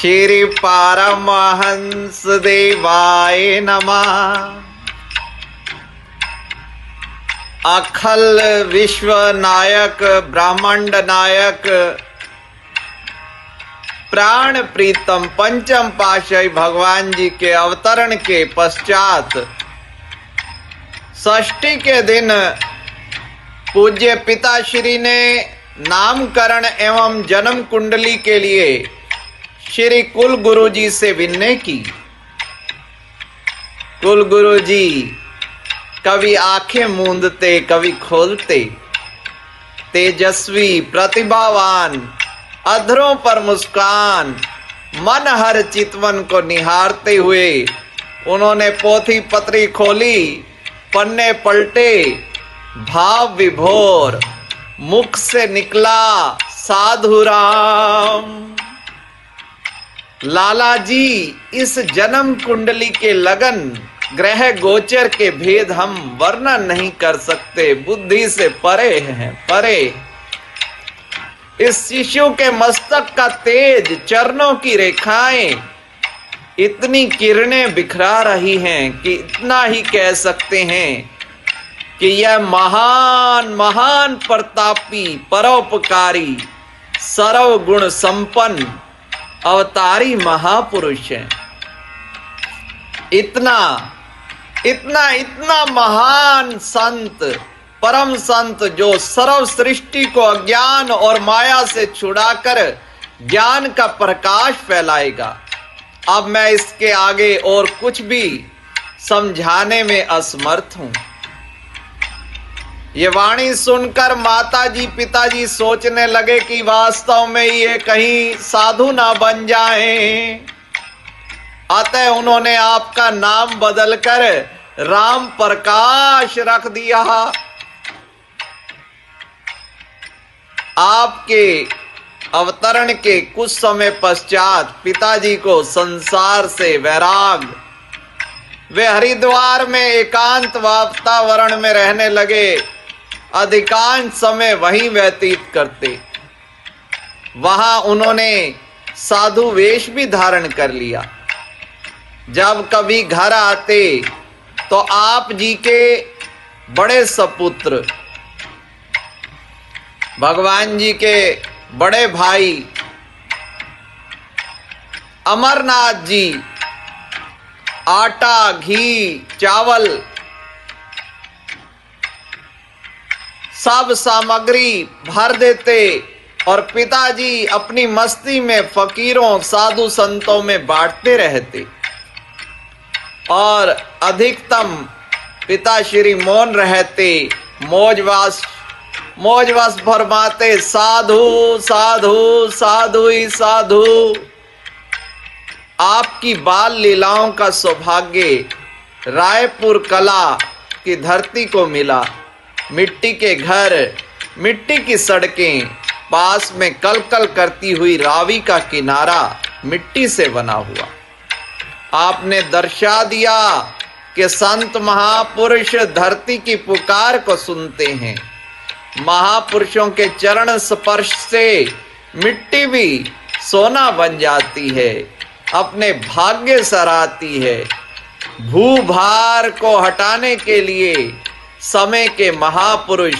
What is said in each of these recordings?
श्री पारमहंस देवाय नमः। अखल विश्व नायक ब्रह्मांड नायक प्राण प्रीतम पंचम पातशाही भगवान जी के अवतरण के पश्चात षष्ठी के दिन पूज्य पिताश्री ने नामकरण एवं जन्म कुंडली के लिए श्री कुल गुरु जी से विनय की। कुल गुरु जी कभी आंखें मूंदते कभी खोलते, तेजस्वी प्रतिभावान, अधरों पर मुस्कान, मन हर चितवन को निहारते हुए उन्होंने पोथी पत्री खोली, पन्ने पलटे, भाव विभोर, मुख से निकला साधु राम। लाला जी इस जन्म कुंडली के लगन ग्रह गोचर के भेद हम वर्णन नहीं कर सकते, बुद्धि से परे हैं, परे। इस शिशु के मस्तक का तेज, चरणों की रेखाएं इतनी किरणें बिखरा रही हैं कि इतना ही कह सकते हैं कि यह महान महान प्रतापी, परोपकारी, सर्व गुण संपन्न अवतारी महापुरुष हैं। इतना इतना इतना महान संत, परम संत जो सर्व सृष्टि को अज्ञान और माया से छुड़ाकर ज्ञान का प्रकाश फैलाएगा। अब मैं इसके आगे और कुछ भी समझाने में असमर्थ हूं। ये वाणी सुनकर माताजी पिताजी सोचने लगे कि वास्तव में ये कहीं साधु ना बन जाएं। अतः उन्होंने आपका नाम बदलकर राम प्रकाश रख दिया। आपके अवतरण के कुछ समय पश्चात पिताजी को संसार से वैराग, वे हरिद्वार में एकांत वातावरण में रहने लगे, अधिकांश समय वहीं व्यतीत करते। वहां उन्होंने साधु वेश भी धारण कर लिया। जब कभी घर आते तो आप जी के बड़े सपुत्र, भगवान जी के बड़े भाई अमरनाथ जी आटा, घी, चावल सब सामग्री भर देते और पिताजी अपनी मस्ती में फकीरों, साधु संतों में बांटते रहते। और अधिकतम पिताश्री मौन रहते, मौजवास फरमाते, साधु साधु साधु ही साधु। आपकी बाल लीलाओं का सौभाग्य रायपुर कला की धरती को मिला। मिट्टी के घर, मिट्टी की सड़कें, पास में कल कल करती हुई रावी का किनारा मिट्टी से बना हुआ। आपने दर्शा दिया कि संत महापुरुष धरती की पुकार को सुनते हैं। महापुरुषों के चरण स्पर्श से मिट्टी भी सोना बन जाती है, अपने भाग्य सराहती है। भूभार को हटाने के लिए समय के महापुरुष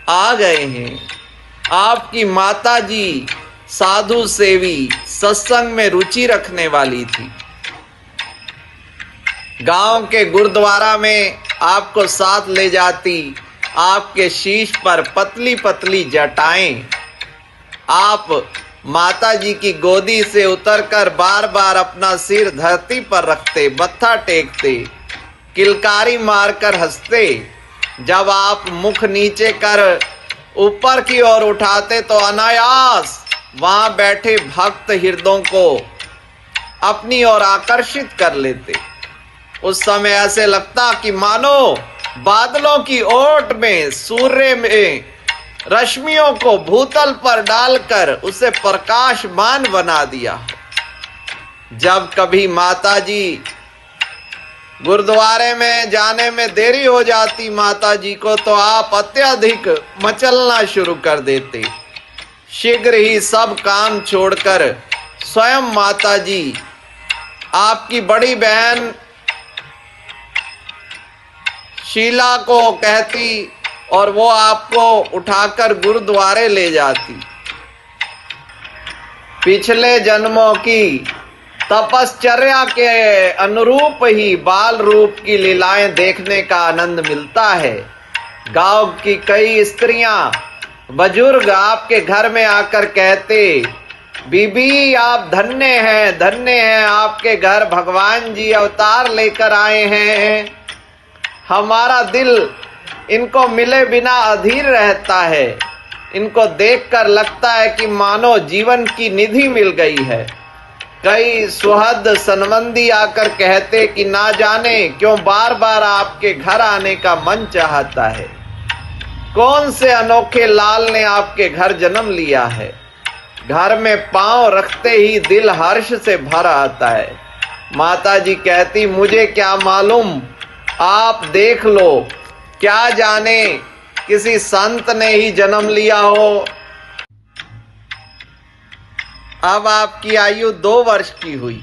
आ गए हैं। आपकी माताजी साधु सेवी, सत्संग में रुचि रखने वाली थी। गांव के गुरुद्वारा में आपको साथ ले जाती, आपके शीश पर पतली पतली जटाएं। आप माताजी की गोदी से उतरकर बार बार अपना सिर धरती पर रखते, मत्था टेकते, किलकारी मारकर हंसते। जब आप मुख नीचे कर ऊपर की ओर उठाते तो अनायास वहां बैठे भक्त हृदयों को अपनी ओर आकर्षित कर लेते। उस समय ऐसे लगता कि मानो बादलों की ओट में सूर्य में रश्मियों को भूतल पर डालकर उसे प्रकाशमान बना दिया। जब कभी माताजी गुरुद्वारे में जाने में देरी हो जाती माताजी को, तो आप अत्यधिक मचलना शुरू कर देते। शीघ्र ही सब काम छोड़कर स्वयं माता जी आपकी बड़ी बहन शीला को कहती और वो आपको उठाकर गुरुद्वारे ले जाती। पिछले जन्मों की तपश्चर्या के अनुरूप ही बाल रूप की लीलाएं देखने का आनंद मिलता है। गांव की कई स्त्रियां बुजुर्ग आपके घर में आकर कहते, बीबी आप धन्य हैं, आपके घर भगवान जी अवतार लेकर आए हैं। हमारा दिल इनको मिले बिना अधीर रहता है। इनको देखकर लगता है कि मानो जीवन की निधि मिल गई है। कई सुहद संबंधी आकर कहते कि ना जाने क्यों बार बार आपके घर आने का मन चाहता है। कौन से अनोखे लाल ने आपके घर जन्म लिया है। घर में पांव रखते ही दिल हर्ष से भर आता है। माता जी कहती, मुझे क्या मालूम, आप देख लो, क्या जाने किसी संत ने ही जन्म लिया हो। अब आपकी आयु 2 वर्ष की हुई।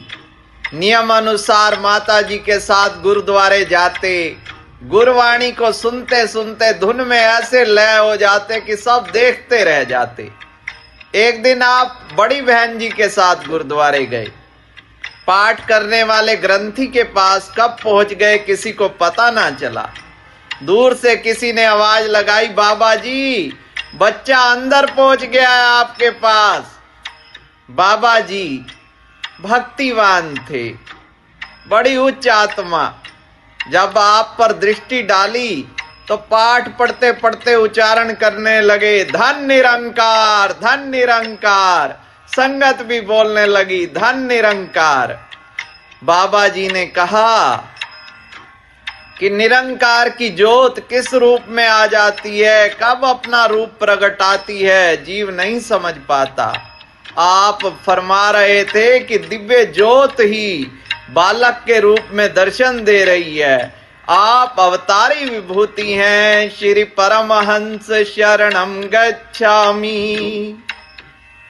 नियम अनुसार माता जी के साथ गुरुद्वारे जाते। गुरवाणी को सुनते सुनते धुन में ऐसे लय हो जाते कि सब देखते रह जाते। एक दिन आप बड़ी बहन जी के साथ गुरुद्वारे गए। पाठ करने वाले ग्रंथी के पास कब पहुंच गए किसी को पता ना चला। दूर से किसी ने आवाज लगाई, बाबा जी बच्चा अंदर पहुंच गया है आपके पास। बाबा जी भक्तिवान थे, बड़ी उच्च आत्मा। जब आप पर दृष्टि डाली तो पाठ पढ़ते पढ़ते उच्चारण करने लगे, धन निरंकार, धन निरंकार। संगत भी बोलने लगी, धन निरंकार। बाबा जी ने कहा कि निरंकार की ज्योत किस रूप में आ जाती है, कब अपना रूप प्रगटाती है, जीव नहीं समझ पाता। आप फरमा रहे थे कि दिव्य ज्योत ही बालक के रूप में दर्शन दे रही है। आप अवतारी विभूति हैं। श्री परमहंस शरणम गच्छामि।